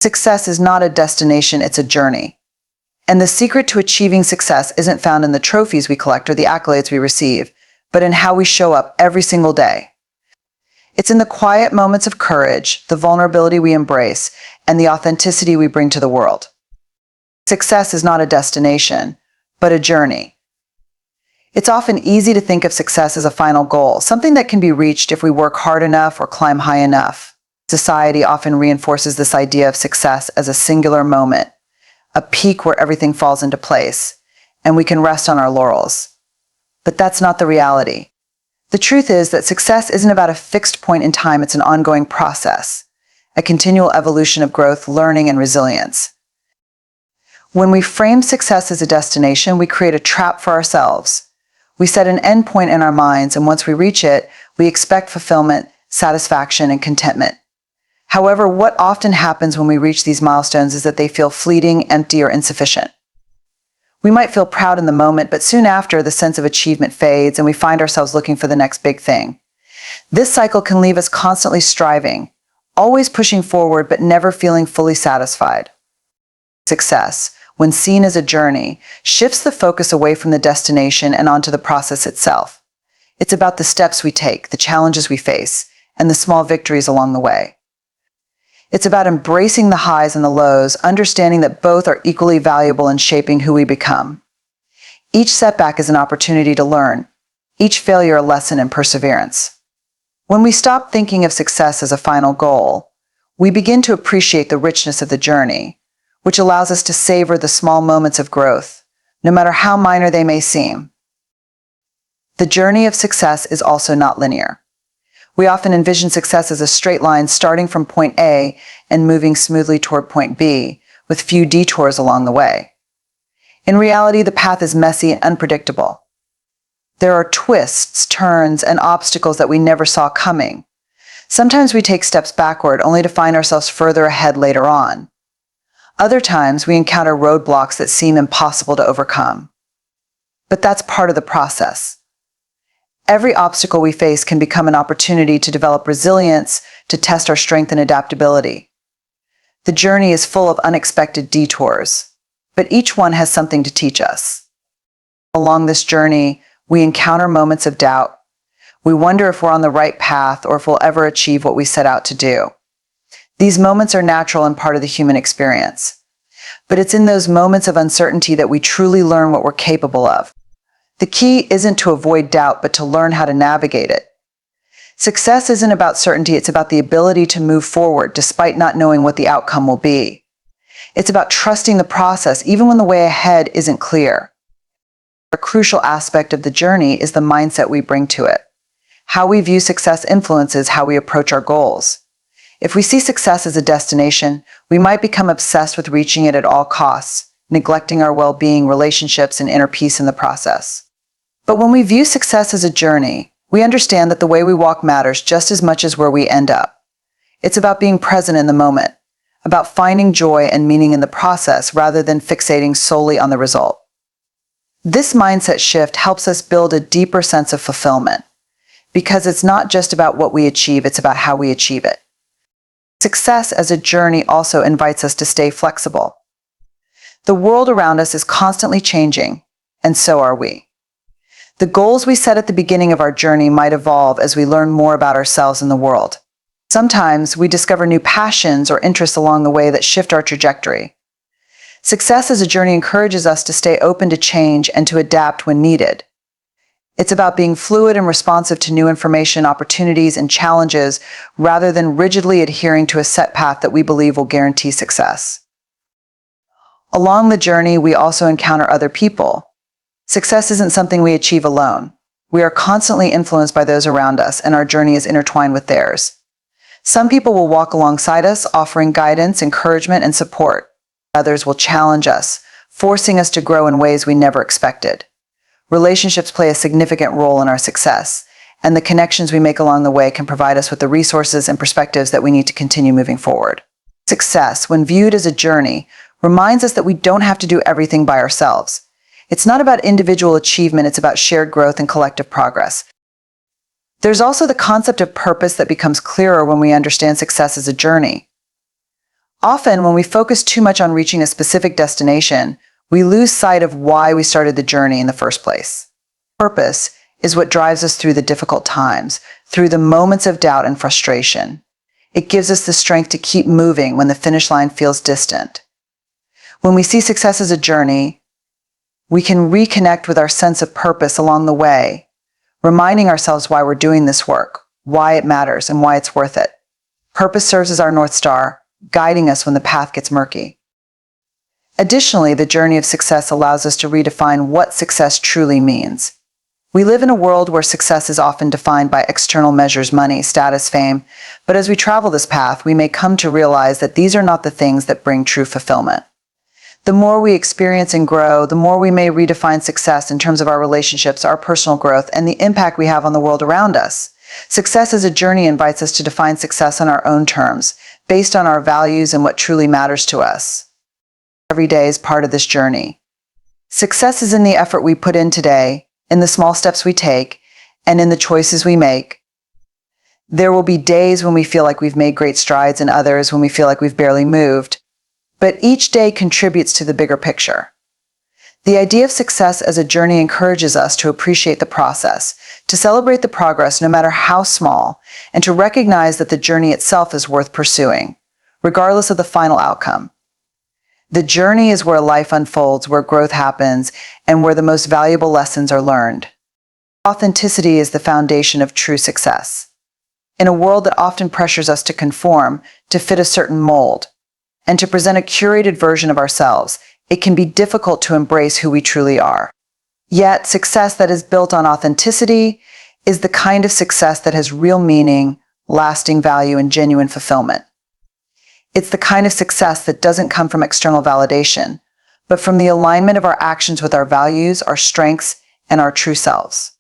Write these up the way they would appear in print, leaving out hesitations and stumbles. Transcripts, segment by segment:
Success is not a destination, it's a journey. And the secret to achieving success isn't found in the trophies we collect or the accolades we receive, but in how we show up every single day. It's in the quiet moments of courage, the vulnerability we embrace, and the authenticity we bring to the world. Success is not a destination, but a journey. It's often easy to think of success as a final goal, something that can be reached if we work hard enough or climb high enough. Society often reinforces this idea of success as a singular moment, a peak where everything falls into place, and we can rest on our laurels. But that's not the reality. The truth is that success isn't about a fixed point in time, it's an ongoing process, a continual evolution of growth, learning, and resilience. When we frame success as a destination, we create a trap for ourselves. We set an end point in our minds, and once we reach it, we expect fulfillment, satisfaction, and contentment. However, what often happens when we reach these milestones is that they feel fleeting, empty, or insufficient. We might feel proud in the moment, but soon after, the sense of achievement fades, and we find ourselves looking for the next big thing. This cycle can leave us constantly striving, always pushing forward, but never feeling fully satisfied. Success, when seen as a journey, shifts the focus away from the destination and onto the process itself. It's about the steps we take, the challenges we face, and the small victories along the way. It's about embracing the highs and the lows, understanding that both are equally valuable in shaping who we become. Each setback is an opportunity to learn, each failure a lesson in perseverance. When we stop thinking of success as a final goal, we begin to appreciate the richness of the journey, which allows us to savor the small moments of growth, no matter how minor they may seem. The journey of success is also not linear. We often envision success as a straight line starting from point A and moving smoothly toward point B, with few detours along the way. In reality, the path is messy and unpredictable. There are twists, turns, and obstacles that we never saw coming. Sometimes we take steps backward only to find ourselves further ahead later on. Other times, we encounter roadblocks that seem impossible to overcome. But that's part of the process. Every obstacle we face can become an opportunity to develop resilience, to test our strength and adaptability. The journey is full of unexpected detours, but each one has something to teach us. Along this journey, we encounter moments of doubt. We wonder if we're on the right path or if we'll ever achieve what we set out to do. These moments are natural and part of the human experience. But it's in those moments of uncertainty that we truly learn what we're capable of. The key isn't to avoid doubt, but to learn how to navigate it. Success isn't about certainty, it's about the ability to move forward despite not knowing what the outcome will be. It's about trusting the process even when the way ahead isn't clear. A crucial aspect of the journey is the mindset we bring to it. How we view success influences how we approach our goals. If we see success as a destination, we might become obsessed with reaching it at all costs, neglecting our well-being, relationships, and inner peace in the process. But when we view success as a journey, we understand that the way we walk matters just as much as where we end up. It's about being present in the moment, about finding joy and meaning in the process rather than fixating solely on the result. This mindset shift helps us build a deeper sense of fulfillment, because it's not just about what we achieve, it's about how we achieve it. Success as a journey also invites us to stay flexible. The world around us is constantly changing, and so are we. The goals we set at the beginning of our journey might evolve as we learn more about ourselves and the world. Sometimes we discover new passions or interests along the way that shift our trajectory. Success as a journey encourages us to stay open to change and to adapt when needed. It's about being fluid and responsive to new information, opportunities, and challenges rather than rigidly adhering to a set path that we believe will guarantee success. Along the journey, we also encounter other people. Success isn't something we achieve alone. We are constantly influenced by those around us, and our journey is intertwined with theirs. Some people will walk alongside us, offering guidance, encouragement, and support. Others will challenge us, forcing us to grow in ways we never expected. Relationships play a significant role in our success, and the connections we make along the way can provide us with the resources and perspectives that we need to continue moving forward. Success, when viewed as a journey, reminds us that we don't have to do everything by ourselves. It's not about individual achievement, it's about shared growth and collective progress. There's also the concept of purpose that becomes clearer when we understand success as a journey. Often, when we focus too much on reaching a specific destination, we lose sight of why we started the journey in the first place. Purpose is what drives us through the difficult times, through the moments of doubt and frustration. It gives us the strength to keep moving when the finish line feels distant. When we see success as a journey, we can reconnect with our sense of purpose along the way, reminding ourselves why we're doing this work, why it matters, and why it's worth it. Purpose serves as our North Star, guiding us when the path gets murky. Additionally, the journey of success allows us to redefine what success truly means. We live in a world where success is often defined by external measures, money, status, fame, but as we travel this path, we may come to realize that these are not the things that bring true fulfillment. The more we experience and grow, the more we may redefine success in terms of our relationships, our personal growth, and the impact we have on the world around us. Success as a journey invites us to define success on our own terms, based on our values and what truly matters to us. Every day is part of this journey. Success is in the effort we put in today, in the small steps we take, and in the choices we make. There will be days when we feel like we've made great strides and others when we feel like we've barely moved. But each day contributes to the bigger picture. The idea of success as a journey encourages us to appreciate the process, to celebrate the progress no matter how small, and to recognize that the journey itself is worth pursuing, regardless of the final outcome. The journey is where life unfolds, where growth happens, and where the most valuable lessons are learned. Authenticity is the foundation of true success. In a world that often pressures us to conform, to fit a certain mold, and to present a curated version of ourselves, it can be difficult to embrace who we truly are. Yet, success that is built on authenticity is the kind of success that has real meaning, lasting value, and genuine fulfillment. It's the kind of success that doesn't come from external validation, but from the alignment of our actions with our values, our strengths, and our true selves.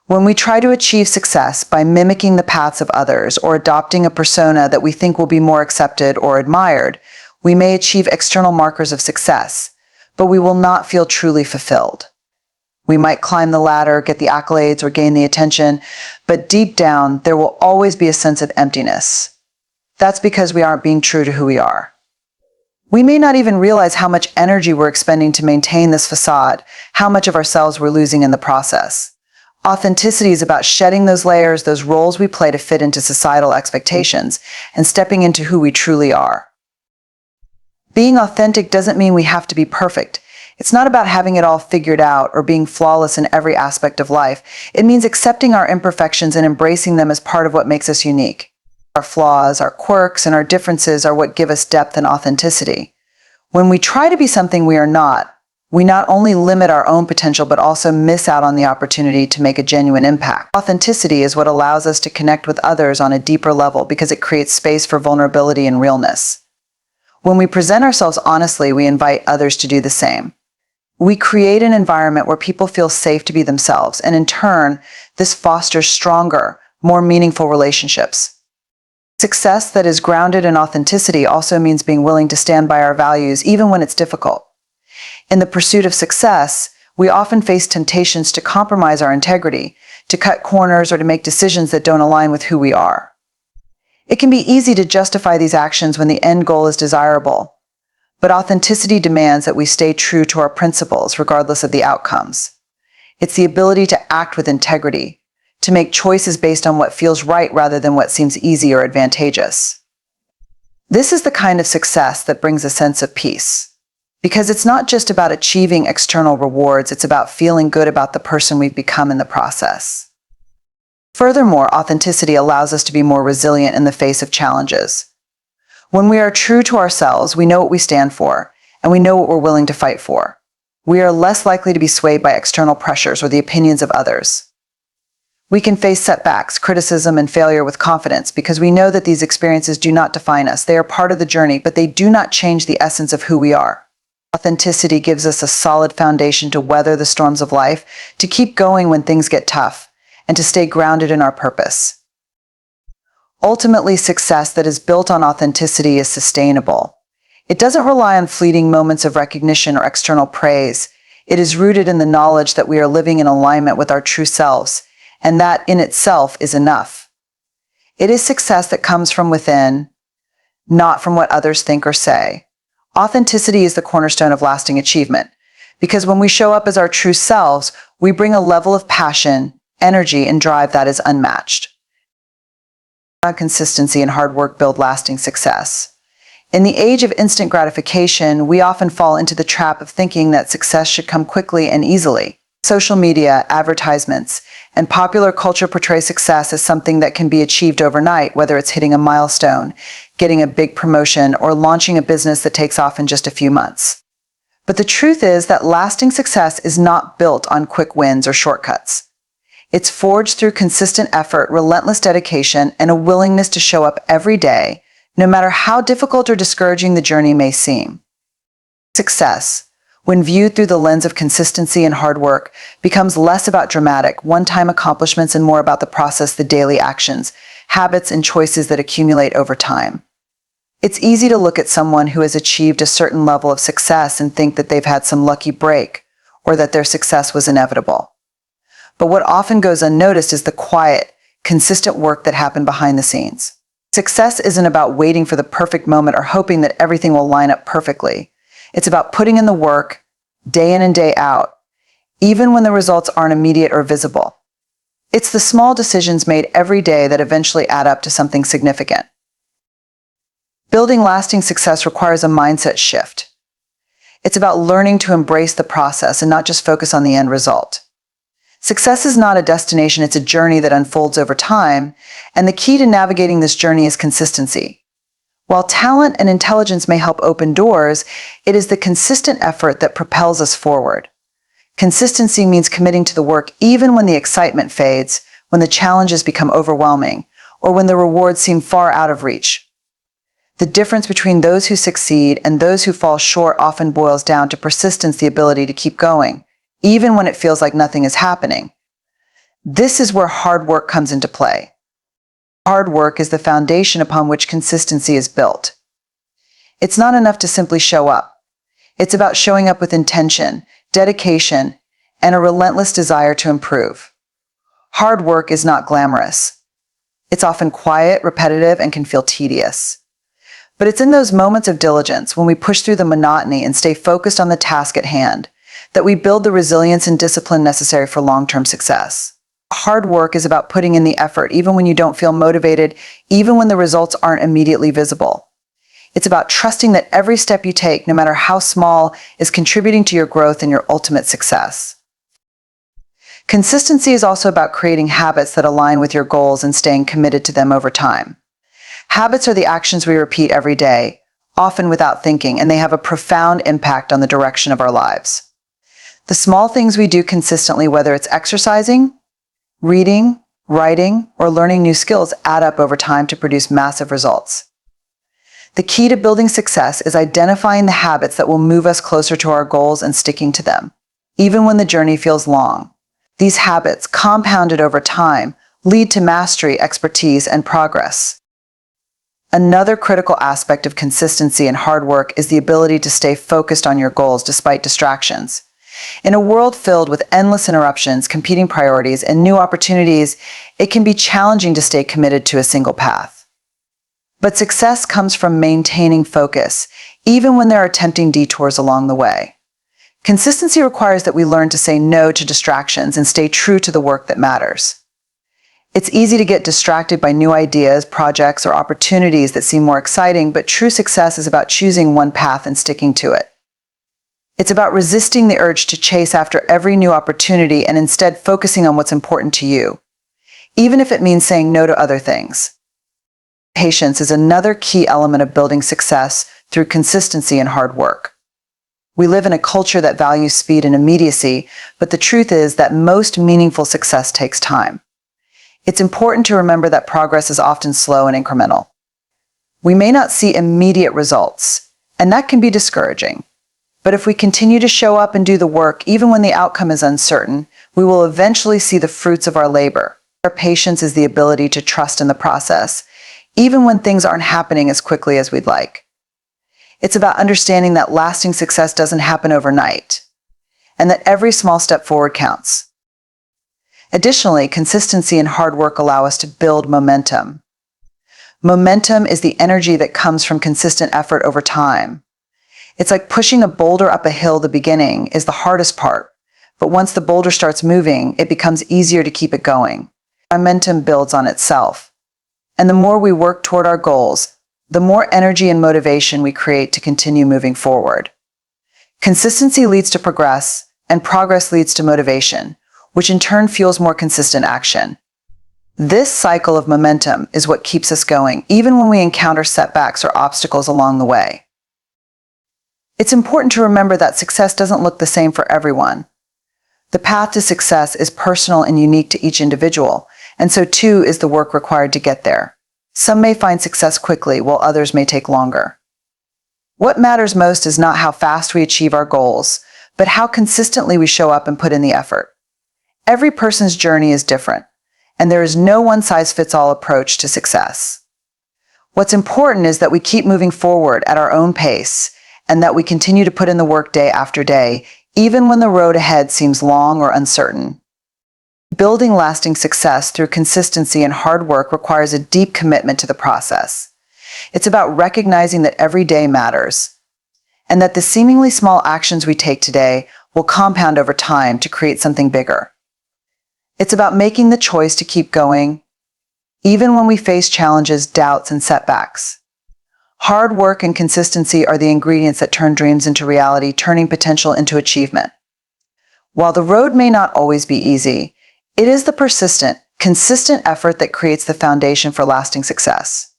When we try to achieve success by mimicking the paths of others or adopting a persona that we think will be more accepted or admired, we may achieve external markers of success, but we will not feel truly fulfilled. We might climb the ladder, get the accolades, or gain the attention, but deep down, there will always be a sense of emptiness. That's because we aren't being true to who we are. We may not even realize how much energy we're expending to maintain this facade, how much of ourselves we're losing in the process. Authenticity is about shedding those layers, those roles we play to fit into societal expectations, and stepping into who we truly are. Being authentic doesn't mean we have to be perfect. It's not about having it all figured out or being flawless in every aspect of life. It means accepting our imperfections and embracing them as part of what makes us unique. Our flaws, our quirks, and our differences are what give us depth and authenticity. When we try to be something we are not, we not only limit our own potential, but also miss out on the opportunity to make a genuine impact. Authenticity is what allows us to connect with others on a deeper level because it creates space for vulnerability and realness. When we present ourselves honestly, we invite others to do the same. We create an environment where people feel safe to be themselves, and in turn, this fosters stronger, more meaningful relationships. Success that is grounded in authenticity also means being willing to stand by our values even when it's difficult. In the pursuit of success, we often face temptations to compromise our integrity, to cut corners, or to make decisions that don't align with who we are. It can be easy to justify these actions when the end goal is desirable, but authenticity demands that we stay true to our principles regardless of the outcomes. It's the ability to act with integrity, to make choices based on what feels right rather than what seems easy or advantageous. This is the kind of success that brings a sense of peace. Because it's not just about achieving external rewards, it's about feeling good about the person we've become in the process. Furthermore, authenticity allows us to be more resilient in the face of challenges. When we are true to ourselves, we know what we stand for, and we know what we're willing to fight for. We are less likely to be swayed by external pressures or the opinions of others. We can face setbacks, criticism, and failure with confidence because we know that these experiences do not define us. They are part of the journey, but they do not change the essence of who we are. Authenticity gives us a solid foundation to weather the storms of life, to keep going when things get tough, and to stay grounded in our purpose. Ultimately, success that is built on authenticity is sustainable. It doesn't rely on fleeting moments of recognition or external praise. It is rooted in the knowledge that we are living in alignment with our true selves, and that in itself is enough. It is success that comes from within, not from what others think or say. Authenticity is the cornerstone of lasting achievement, because when we show up as our true selves, we bring a level of passion, energy, and drive that is unmatched. Consistency and hard work build lasting success. In the age of instant gratification, we often fall into the trap of thinking that success should come quickly and easily. Social media, advertisements, and popular culture portray success as something that can be achieved overnight, whether it's hitting a milestone, getting a big promotion, or launching a business that takes off in just a few months. But the truth is that lasting success is not built on quick wins or shortcuts. It's forged through consistent effort, relentless dedication, and a willingness to show up every day, no matter how difficult or discouraging the journey may seem. Success, when viewed through the lens of consistency and hard work, becomes less about dramatic, one-time accomplishments and more about the process, the daily actions, habits, and choices that accumulate over time. It's easy to look at someone who has achieved a certain level of success and think that they've had some lucky break, or that their success was inevitable. But what often goes unnoticed is the quiet, consistent work that happened behind the scenes. Success isn't about waiting for the perfect moment or hoping that everything will line up perfectly. It's about putting in the work, day in and day out, even when the results aren't immediate or visible. It's the small decisions made every day that eventually add up to something significant. Building lasting success requires a mindset shift. It's about learning to embrace the process and not just focus on the end result. Success is not a destination, it's a journey that unfolds over time, and the key to navigating this journey is consistency. While talent and intelligence may help open doors, it is the consistent effort that propels us forward. Consistency means committing to the work even when the excitement fades, when the challenges become overwhelming, or when the rewards seem far out of reach. The difference between those who succeed and those who fall short often boils down to persistence, the ability to keep going, even when it feels like nothing is happening. This is where hard work comes into play. Hard work is the foundation upon which consistency is built. It's not enough to simply show up. It's about showing up with intention, dedication, and a relentless desire to improve. Hard work is not glamorous. It's often quiet, repetitive, and can feel tedious. But it's in those moments of diligence, when we push through the monotony and stay focused on the task at hand, that we build the resilience and discipline necessary for long-term success. Hard work is about putting in the effort, even when you don't feel motivated, even when the results aren't immediately visible. It's about trusting that every step you take, no matter how small, is contributing to your growth and your ultimate success. Consistency is also about creating habits that align with your goals and staying committed to them over time. Habits are the actions we repeat every day, often without thinking, and they have a profound impact on the direction of our lives. The small things we do consistently, whether it's exercising, reading, writing, or learning new skills, add up over time to produce massive results. The key to building success is identifying the habits that will move us closer to our goals and sticking to them, even when the journey feels long. These habits, compounded over time, lead to mastery, expertise, and progress. Another critical aspect of consistency and hard work is the ability to stay focused on your goals despite distractions. In a world filled with endless interruptions, competing priorities, and new opportunities, it can be challenging to stay committed to a single path. But success comes from maintaining focus, even when there are tempting detours along the way. Consistency requires that we learn to say no to distractions and stay true to the work that matters. It's easy to get distracted by new ideas, projects, or opportunities that seem more exciting, but true success is about choosing one path and sticking to it. It's about resisting the urge to chase after every new opportunity and instead focusing on what's important to you, even if it means saying no to other things. Patience is another key element of building success through consistency and hard work. We live in a culture that values speed and immediacy, but the truth is that most meaningful success takes time. It's important to remember that progress is often slow and incremental. We may not see immediate results, and that can be discouraging. But if we continue to show up and do the work, even when the outcome is uncertain, we will eventually see the fruits of our labor. Our patience is the ability to trust in the process, even when things aren't happening as quickly as we'd like. It's about understanding that lasting success doesn't happen overnight, and that every small step forward counts. Additionally, consistency and hard work allow us to build momentum. Momentum is the energy that comes from consistent effort over time. It's like pushing a boulder up a hill. The beginning is the hardest part, but once the boulder starts moving, it becomes easier to keep it going. Momentum builds on itself. And the more we work toward our goals, the more energy and motivation we create to continue moving forward. Consistency leads to progress, and progress leads to motivation, which in turn fuels more consistent action. This cycle of momentum is what keeps us going, even when we encounter setbacks or obstacles along the way. It's important to remember that success doesn't look the same for everyone. The path to success is personal and unique to each individual, and so too is the work required to get there. Some may find success quickly, while others may take longer. What matters most is not how fast we achieve our goals, but how consistently we show up and put in the effort. Every person's journey is different, and there is no one-size-fits-all approach to success. What's important is that we keep moving forward at our own pace, and that we continue to put in the work day after day, even when the road ahead seems long or uncertain. Building lasting success through consistency and hard work requires a deep commitment to the process. It's about recognizing that every day matters, and that the seemingly small actions we take today will compound over time to create something bigger. It's about making the choice to keep going, even when we face challenges, doubts, and setbacks. Hard work and consistency are the ingredients that turn dreams into reality, turning potential into achievement. While the road may not always be easy, it is the persistent, consistent effort that creates the foundation for lasting success.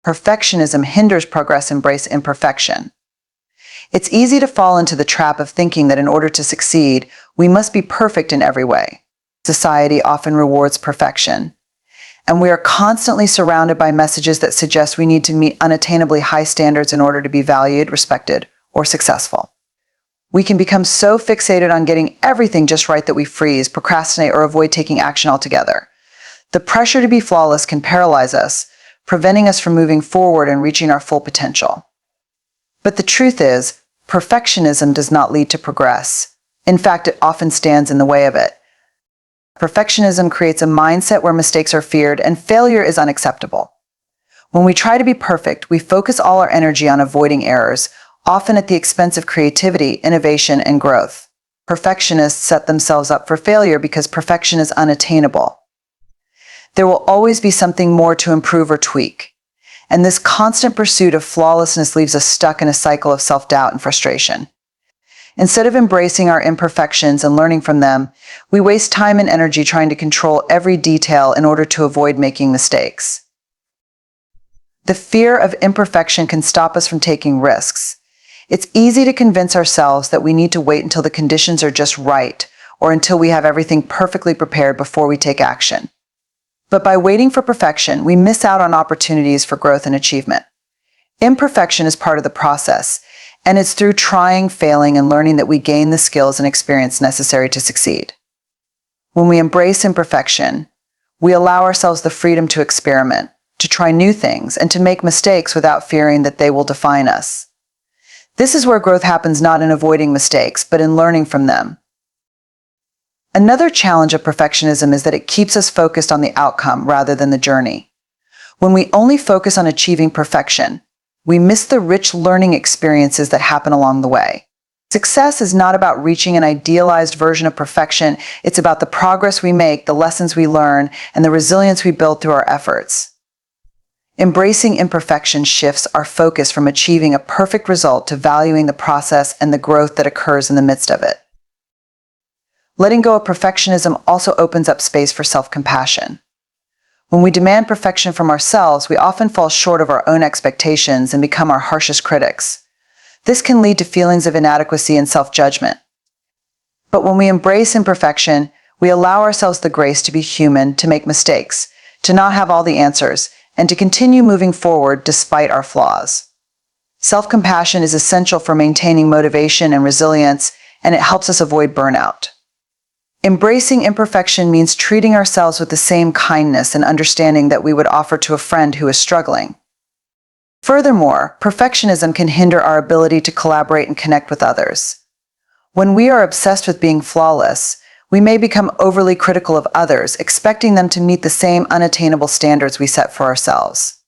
Perfectionism hinders progress. Embrace imperfection. It's easy to fall into the trap of thinking that in order to succeed, we must be perfect in every way. Society often rewards perfection, and we are constantly surrounded by messages that suggest we need to meet unattainably high standards in order to be valued, respected, or successful. We can become so fixated on getting everything just right that we freeze, procrastinate, or avoid taking action altogether. The pressure to be flawless can paralyze us, preventing us from moving forward and reaching our full potential. But the truth is, perfectionism does not lead to progress. In fact, it often stands in the way of it. Perfectionism creates a mindset where mistakes are feared and failure is unacceptable. When we try to be perfect, we focus all our energy on avoiding errors, often at the expense of creativity, innovation, and growth. Perfectionists set themselves up for failure because perfection is unattainable. There will always be something more to improve or tweak, and this constant pursuit of flawlessness leaves us stuck in a cycle of self-doubt and frustration. Instead of embracing our imperfections and learning from them, we waste time and energy trying to control every detail in order to avoid making mistakes. The fear of imperfection can stop us from taking risks. It's easy to convince ourselves that we need to wait until the conditions are just right, or until we have everything perfectly prepared before we take action. But by waiting for perfection, we miss out on opportunities for growth and achievement. Imperfection is part of the process, and it's through trying, failing, and learning that we gain the skills and experience necessary to succeed. When we embrace imperfection, we allow ourselves the freedom to experiment, to try new things, and to make mistakes without fearing that they will define us. This is where growth happens, not in avoiding mistakes, but in learning from them. Another challenge of perfectionism is that it keeps us focused on the outcome rather than the journey. When we only focus on achieving perfection, we miss the rich learning experiences that happen along the way. Success is not about reaching an idealized version of perfection. It's about the progress we make, the lessons we learn, and the resilience we build through our efforts. Embracing imperfection shifts our focus from achieving a perfect result to valuing the process and the growth that occurs in the midst of it. Letting go of perfectionism also opens up space for self-compassion. When we demand perfection from ourselves, we often fall short of our own expectations and become our harshest critics. This can lead to feelings of inadequacy and self-judgment. But when we embrace imperfection, we allow ourselves the grace to be human, to make mistakes, to not have all the answers, and to continue moving forward despite our flaws. Self-compassion is essential for maintaining motivation and resilience, and it helps us avoid burnout. Embracing imperfection means treating ourselves with the same kindness and understanding that we would offer to a friend who is struggling. Furthermore, perfectionism can hinder our ability to collaborate and connect with others. When we are obsessed with being flawless, we may become overly critical of others, expecting them to meet the same unattainable standards we set for ourselves.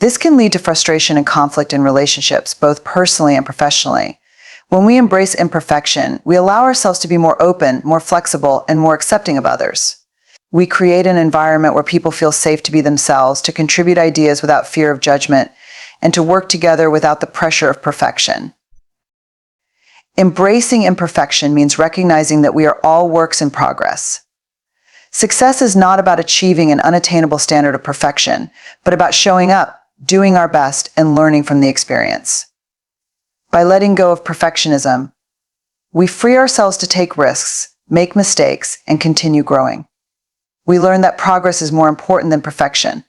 This can lead to frustration and conflict in relationships, both personally and professionally. When we embrace imperfection, we allow ourselves to be more open, more flexible, and more accepting of others. We create an environment where people feel safe to be themselves, to contribute ideas without fear of judgment, and to work together without the pressure of perfection. Embracing imperfection means recognizing that we are all works in progress. Success is not about achieving an unattainable standard of perfection, but about showing up, doing our best, and learning from the experience. By letting go of perfectionism, we free ourselves to take risks, make mistakes, and continue growing. We learn that progress is more important than perfection,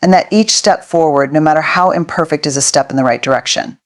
and that each step forward, no matter how imperfect, is a step in the right direction.